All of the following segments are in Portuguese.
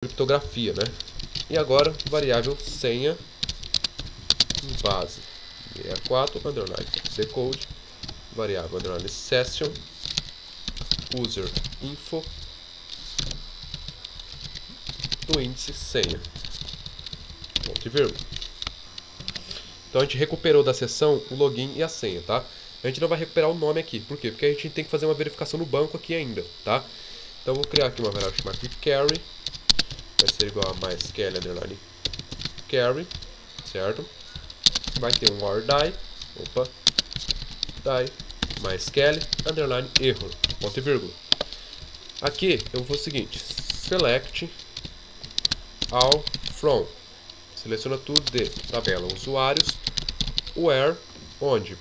criptografia, né? E agora, variável senha base 64 underline ccode, variável underline session user info do índice senha, ponto e vírgula. Então a gente recuperou da sessão o login e a senha, tá? A gente não vai recuperar o nome aqui, por quê? Porque a gente tem que fazer uma verificação no banco aqui ainda, tá? Então eu vou criar aqui uma variável chamada carry, vai ser igual a mysql underline carry, certo? Vai ter um or die, die, mysql underline error, ponto e vírgula. Aqui eu vou o seguinte, select all from, seleciona tudo de tabela usuários, where, onde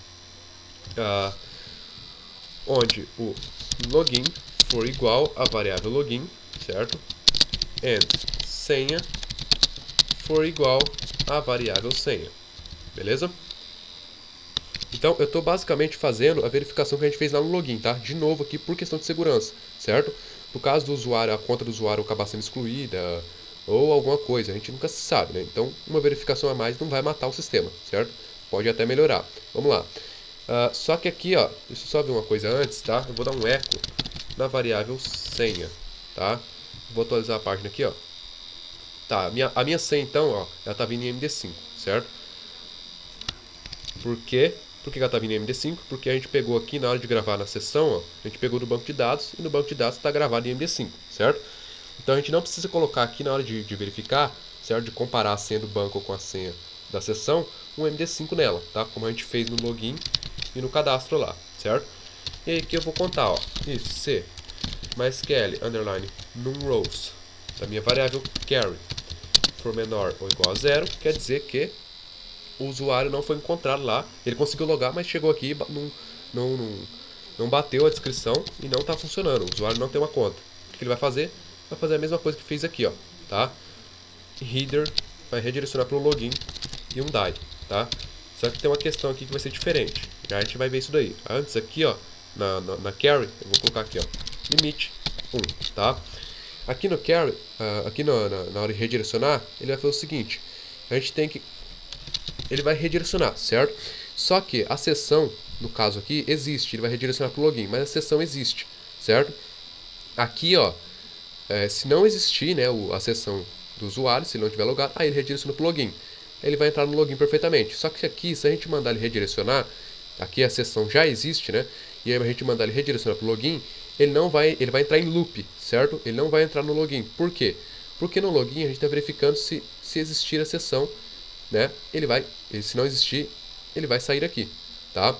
o login for igual a variável login, certo? And senha for igual a variável senha, beleza? Então eu estou basicamente fazendo a verificação que a gente fez lá no login, tá? De novo aqui por questão de segurança, certo? No caso do usuário, a conta do usuário acabar sendo excluída ou alguma coisa, a gente nunca se sabe, né? Então uma verificação a mais não vai matar o sistema, certo? Pode até melhorar. Vamos lá. Só que aqui, ó, deixa eu só ver uma coisa antes, tá? Eu vou dar um eco na variável senha, tá? Vou atualizar a página aqui, ó. Tá, a minha senha então, ó, ela tá vindo em MD5, certo? Por quê? Por que ela tá vindo em MD5? Porque a gente pegou aqui na hora de gravar na sessão, ó, a gente pegou do banco de dados e no banco de dados está gravado em MD5, certo? Então a gente não precisa colocar aqui na hora de verificar, certo? De comparar a senha do banco com a senha da sessão, um MD5 nela, tá? Como a gente fez no login e no cadastro lá, certo? E aí aqui eu vou contar, ó, isso, C, mysql, underline, numRows, da minha variável carry, for menor ou igual a 0, quer dizer que o usuário não foi encontrado lá, ele conseguiu logar, mas chegou aqui e não bateu a descrição e não está funcionando, o usuário não tem uma conta. O que ele vai fazer? Vai fazer a mesma coisa que fez aqui, ó, tá? Header vai redirecionar para o login e um die, tá? Só que tem uma questão aqui que vai ser diferente. Já a gente vai ver isso daí. Antes aqui, ó, na carry, eu vou colocar aqui, ó, limite 1, tá? Aqui no carry, aqui na hora de redirecionar, ele vai fazer o seguinte. A gente tem que... Ele vai redirecionar, certo? Só que a sessão, no caso aqui, existe. Ele vai redirecionar para o login, mas a sessão existe, certo? Aqui, ó, se não existir, né, a sessão do usuário, se ele não tiver logado, aí ele redireciona para o login. Ele vai entrar no login perfeitamente. Só que aqui, se a gente mandar ele redirecionar, aqui a sessão já existe, né? E aí a gente mandar ele redirecionar para o login, ele vai entrar em loop, certo? Ele não vai entrar no login. Por quê? Porque no login a gente está verificando se existir a sessão, né? Se não existir, ele vai sair aqui, tá?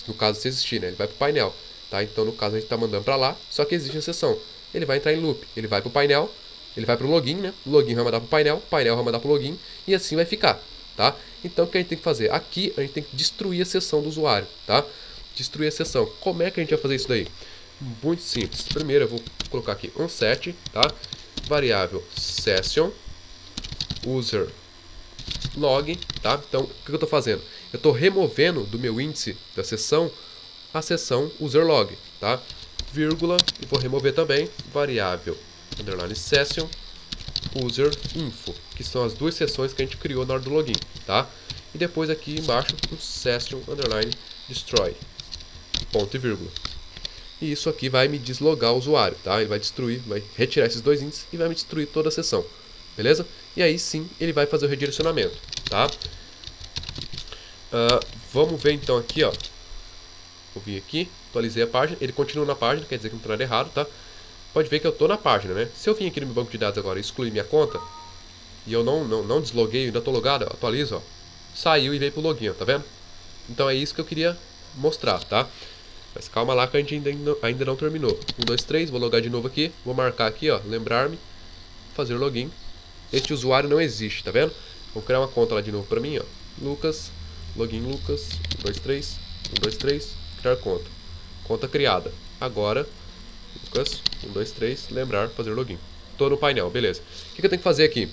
No caso, se existir, né? Ele vai para o painel, tá? Então, no caso, a gente está mandando para lá, só que existe a sessão. Ele vai entrar em loop, ele vai para o painel, ele vai para o login, né? O login vai mandar para o painel vai mandar para o login, e assim vai ficar, tá? Então, o que a gente tem que fazer? Aqui, a gente tem que destruir a sessão do usuário, tá? Destruir a sessão. Como é que a gente vai fazer isso daí? Muito simples. Primeiro, eu vou colocar aqui um set, tá? Variável session user log, tá? Então, o que eu estou fazendo? Eu estou removendo do meu índice da sessão a sessão user log, tá? Vírgula, e vou remover também variável underline session user info, que são as duas sessões que a gente criou na hora do login, tá? E depois aqui embaixo um session underline destroy, ponto e vírgula. E isso aqui vai me deslogar o usuário, tá? Ele vai destruir, vai retirar esses dois índices e vai me destruir toda a sessão, beleza? E aí sim ele vai fazer o redirecionamento, tá? Vamos ver então aqui, ó. Vou vir aqui, atualizei a página, ele continua na página, quer dizer que não tem nada errado, tá? Pode ver que eu tô na página, né? Se eu vim aqui no meu banco de dados agora e excluir minha conta, e eu não desloguei, ainda tô logado, ó, atualizo, ó, saiu e veio pro login, ó, tá vendo? Então é isso que eu queria mostrar, tá? Mas calma lá que a gente ainda não terminou. 1, 2, 3, vou logar de novo aqui, vou marcar aqui, ó, lembrar-me, fazer login. Este usuário não existe, tá vendo? Vou criar uma conta lá de novo pra mim, ó. Lucas, login Lucas, 1, 2, 3, 1, 2, 3, criar conta. Conta criada. Agora, Lucas, 1, 2, 3, lembrar, fazer login. Tô no painel, beleza. O que eu tenho que fazer aqui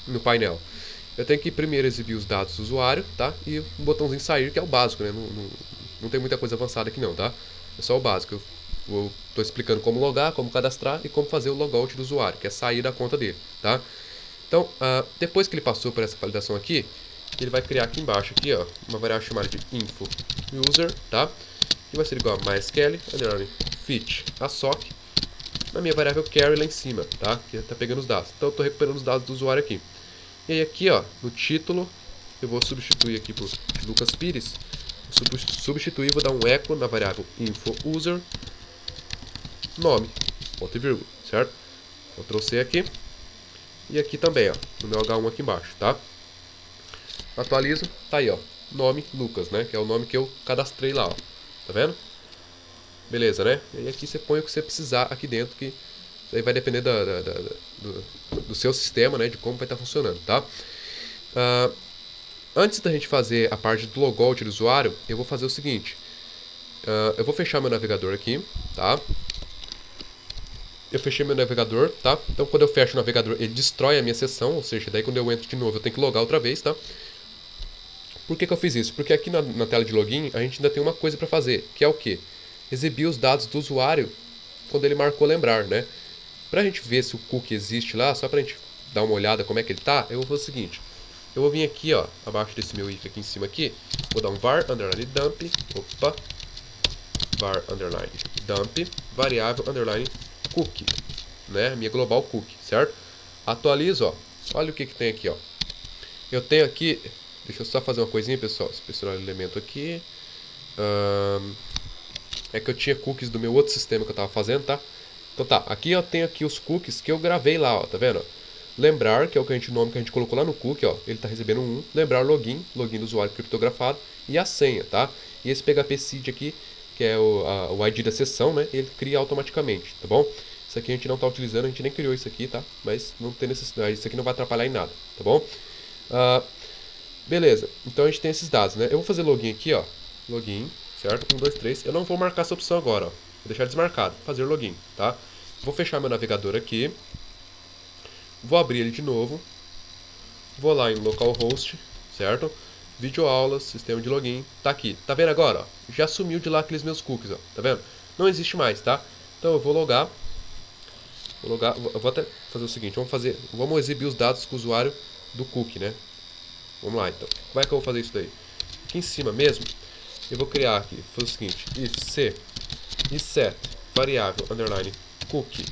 no painel? Eu tenho que primeiro exibir os dados do usuário, tá? E o botãozinho sair, que é o básico, né? Não tem muita coisa avançada aqui não, tá? É só o básico. Eu eu estou explicando como logar, como cadastrar e como fazer o logout do usuário, que é sair da conta dele, tá? Então, depois que ele passou por essa validação aqui, ele vai criar aqui embaixo, aqui, ó, uma variável chamada de info user, tá? Que vai ser igual a mysql, fit a sock, na minha variável carry lá em cima, tá? Que está pegando os dados. Então, eu estou recuperando os dados do usuário aqui. E aí aqui, ó, no título, eu vou substituir aqui por Lucas Pires. Substituir, vou dar um echo na variável info user nome, ponto e vírgula, certo? Ctrl C aqui. E aqui também, ó, no meu H1 aqui embaixo, tá? Atualizo, tá aí, ó, nome Lucas, né? Que é o nome que eu cadastrei lá, ó. Tá vendo? Beleza, né? E aí aqui você põe o que você precisar aqui dentro, que aí vai depender do seu sistema, né? De como vai estar funcionando, tá? Antes da gente fazer a parte do logout do usuário, eu vou fazer o seguinte. Eu vou fechar meu navegador aqui, tá? Eu fechei meu navegador, tá? Então quando eu fecho o navegador, ele destrói a minha sessão, ou seja, daí quando eu entro de novo eu tenho que logar outra vez, tá? Por que eu fiz isso? Porque aqui na tela de login a gente ainda tem uma coisa para fazer, que é o quê? Exibir os dados do usuário quando ele marcou lembrar, né? Pra gente ver se o cookie existe lá, só pra gente dar uma olhada como é que ele tá, eu vou fazer o seguinte. Eu vou vir aqui, ó, abaixo desse meu if aqui em cima aqui, vou dar um var underline dump, var underline dump, variável underline cookie, né? Minha global cookie, certo? Atualizo, ó. Olha o que tem aqui, ó. Eu tenho aqui, deixa eu só fazer uma coisinha, pessoal. Inspecionar o elemento aqui. É que eu tinha cookies do meu outro sistema que eu tava fazendo, tá? Então tá, aqui eu tenho aqui os cookies que eu gravei lá, ó, tá vendo? Lembrar, que é o nome que a gente colocou lá no cookie, ó, ele tá recebendo um. Lembrar login do usuário criptografado e a senha, tá? E esse PHP seed aqui, que é o ID da sessão, né? Ele cria automaticamente, tá bom? Isso aqui a gente não tá utilizando, a gente nem criou isso aqui, tá? Mas não tem necessidade, isso aqui não vai atrapalhar em nada, tá bom? Beleza, então a gente tem esses dados, né? Eu vou fazer login aqui, ó. Login, certo? 1, 2, 3. Eu não vou marcar essa opção agora, ó. Vou deixar desmarcado, fazer login, tá? Vou fechar meu navegador aqui. Vou abrir ele de novo. Vou lá em localhost, certo? Videoaulas, sistema de login, tá aqui. Tá vendo agora, ó? Já sumiu de lá aqueles meus cookies, ó. Tá vendo? Não existe mais, tá? Então eu vou logar. Eu vou até fazer o seguinte, vamos exibir os dados com o usuário do cookie, né? Vamos lá, então. Como é que eu vou fazer isso daí? Aqui em cima mesmo, eu vou criar aqui, fazer o seguinte, if c e set variável underline cookie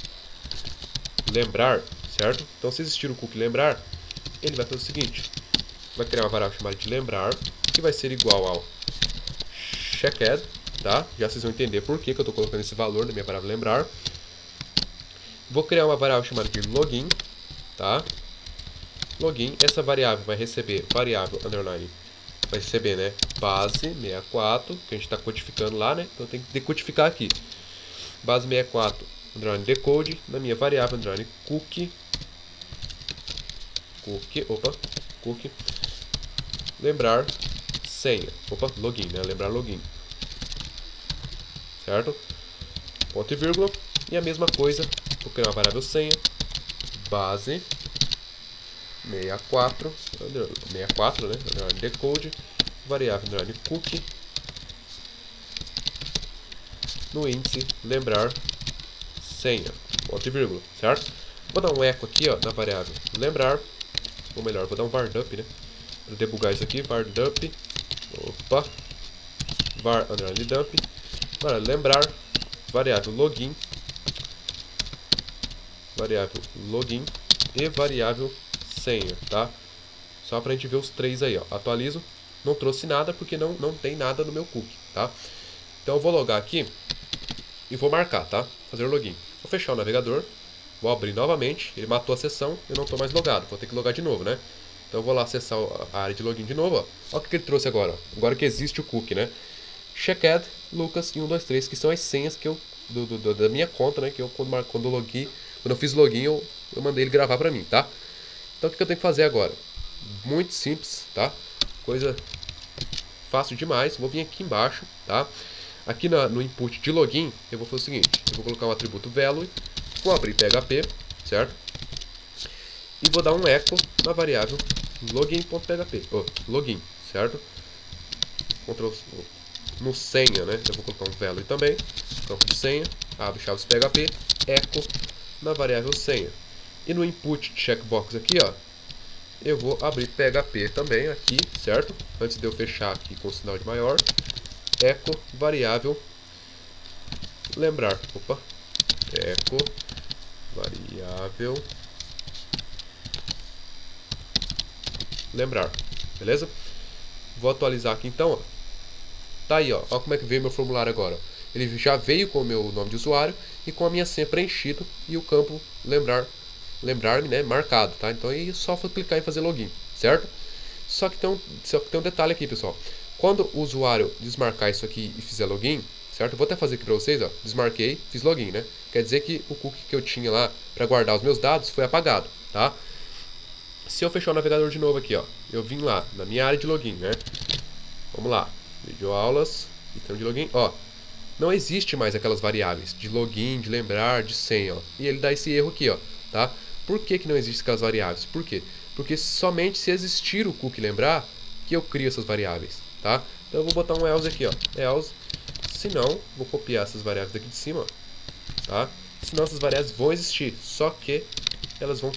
lembrar, certo? Então se existir o cookie lembrar, ele vai fazer o seguinte, vai criar uma variável chamada de lembrar, que vai ser igual ao checked, tá? Já vocês vão entender por que eu estou colocando esse valor na minha variável lembrar. Vou criar uma variável chamada de login, tá? Login, essa variável vai receber variável underline, vai receber, né, base 64, que a gente está codificando lá, né? Então tem que decodificar aqui. Base 64 underline decode na minha variável underline cookie lembrar senha, login, né? Lembrar login, certo? Ponto e vírgula, e a mesma coisa, vou criar uma variável senha, base 64, né? Underline decode, variável underline cookie, no índice lembrar senha, ponto e vírgula, certo? Vou dar um echo aqui, ó, na variável lembrar, ou melhor, vou dar um var dump, né? Para debugar isso aqui, var dump, var underline dump, para lembrar, variável login e variável senha, tá? Só pra gente ver os três aí, ó. Atualizo, não trouxe nada porque não tem nada no meu cookie, tá? Então eu vou logar aqui e vou marcar, tá? Fazer login. Vou fechar o navegador, vou abrir novamente, ele matou a sessão, eu não estou mais logado, vou ter que logar de novo, né? Então eu vou lá acessar a área de login de novo, ó. Olha o que ele trouxe agora, ó. Agora que existe o cookie, né? Checked, Lucas e 1, 2, 3, que são as senhas que eu da minha conta, né? Que eu quando eu fiz login, eu mandei ele gravar pra mim, tá? Então o que eu tenho que fazer agora? Muito simples, tá? Coisa fácil demais. Vou vir aqui embaixo, tá? Aqui no input de login, eu vou fazer o seguinte. Eu vou colocar um atributo value, vou abrir PHP, certo? E vou dar um echo na variável login.php, login, certo? No senha, né? Eu vou colocar um value também, campo de senha, abre chaves PHP, echo na variável senha. E no input checkbox aqui, ó, eu vou abrir PHP também aqui, certo? Antes de eu fechar aqui com o sinal de maior, echo variável lembrar. Opa, echo variável lembrar, beleza? Vou atualizar aqui então, ó. Tá aí, ó como é que veio meu formulário agora. Ele já veio com o meu nome de usuário e com a minha senha preenchido e o campo lembrar-me, né, marcado, tá? Então aí só for clicar em fazer login, certo? Só que tem um detalhe aqui, pessoal. Quando o usuário desmarcar isso aqui e fizer login, certo? Eu vou até fazer aqui para vocês, ó. Desmarquei, fiz login, né? Quer dizer que o cookie que eu tinha lá para guardar os meus dados foi apagado, tá? Se eu fechar o navegador de novo aqui, ó, eu vim lá na minha área de login, né? Vamos lá, videoaulas, então de login, ó. Não existe mais aquelas variáveis de login, de lembrar, de senha, ó. E ele dá esse erro aqui, ó, tá? Por que que não existe aquelas variáveis? Por quê? Porque somente se existir o cookie lembrar que eu crio essas variáveis, tá? Então eu vou botar um else aqui, ó, else. Se não, vou copiar essas variáveis daqui de cima, ó, tá? Senão essas variáveis vão existir, só que elas vão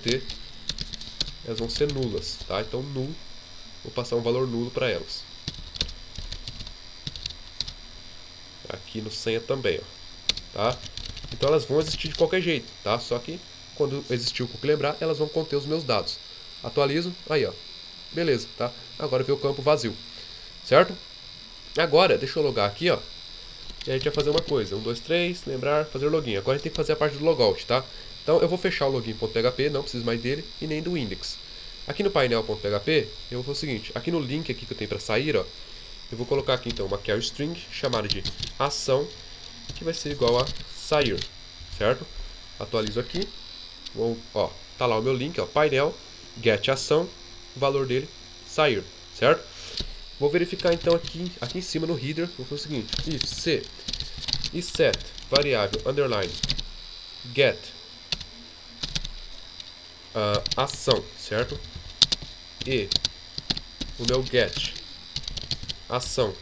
ser nulas, tá? Então null, vou passar um valor nulo para elas. Aqui no senha também, ó, tá? Então elas vão existir de qualquer jeito, tá? Só que quando existir o cookie lembrar, elas vão conter os meus dados. Atualizo, aí, ó, beleza, tá? Agora vê o campo vazio, certo? Agora, deixa eu logar aqui, ó, e a gente vai fazer uma coisa, 1, 2, 3, lembrar, fazer login. Agora a gente tem que fazer a parte do logout, tá? Então eu vou fechar o login.php, não preciso mais dele e nem do index. Aqui no painel.php, eu vou fazer o seguinte, aqui no link aqui que eu tenho para sair, ó, eu vou colocar aqui então uma query string chamada de ação, que vai ser igual a sair, certo? Atualizo aqui, ó, tá lá o meu link, ó, painel, get ação, o valor dele, sair, certo? Vou verificar então aqui em cima no header, vou fazer o seguinte, if c e set variável underline get ação, certo? E o meu get ação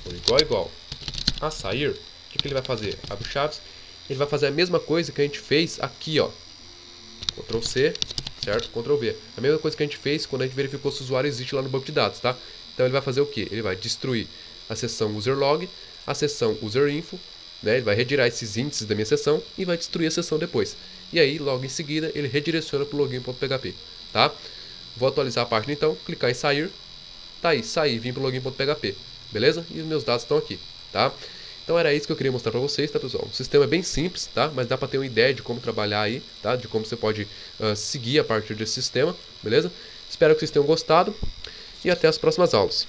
for igual a sair, o que ele vai fazer? Abre chaves, ele vai fazer a mesma coisa que a gente fez aqui, ó, Ctrl C, certo? Ctrl V, a mesma coisa que a gente fez quando a gente verificou se o usuário existe lá no banco de dados, tá? Então ele vai fazer o que? Ele vai destruir a seção userlog, a seção userinfo, né? Ele vai retirar esses índices da minha seção e vai destruir a seção depois. E aí, logo em seguida, ele redireciona para o login.php, tá? Vou atualizar a página então, clicar em sair, tá aí, saí, vim para o login.php, beleza? E os meus dados estão aqui, tá? Então era isso que eu queria mostrar para vocês, tá, pessoal? O sistema é bem simples, tá? Mas dá para ter uma ideia de como trabalhar aí, tá? De como você pode seguir a partir desse sistema, beleza? Espero que vocês tenham gostado e até as próximas aulas.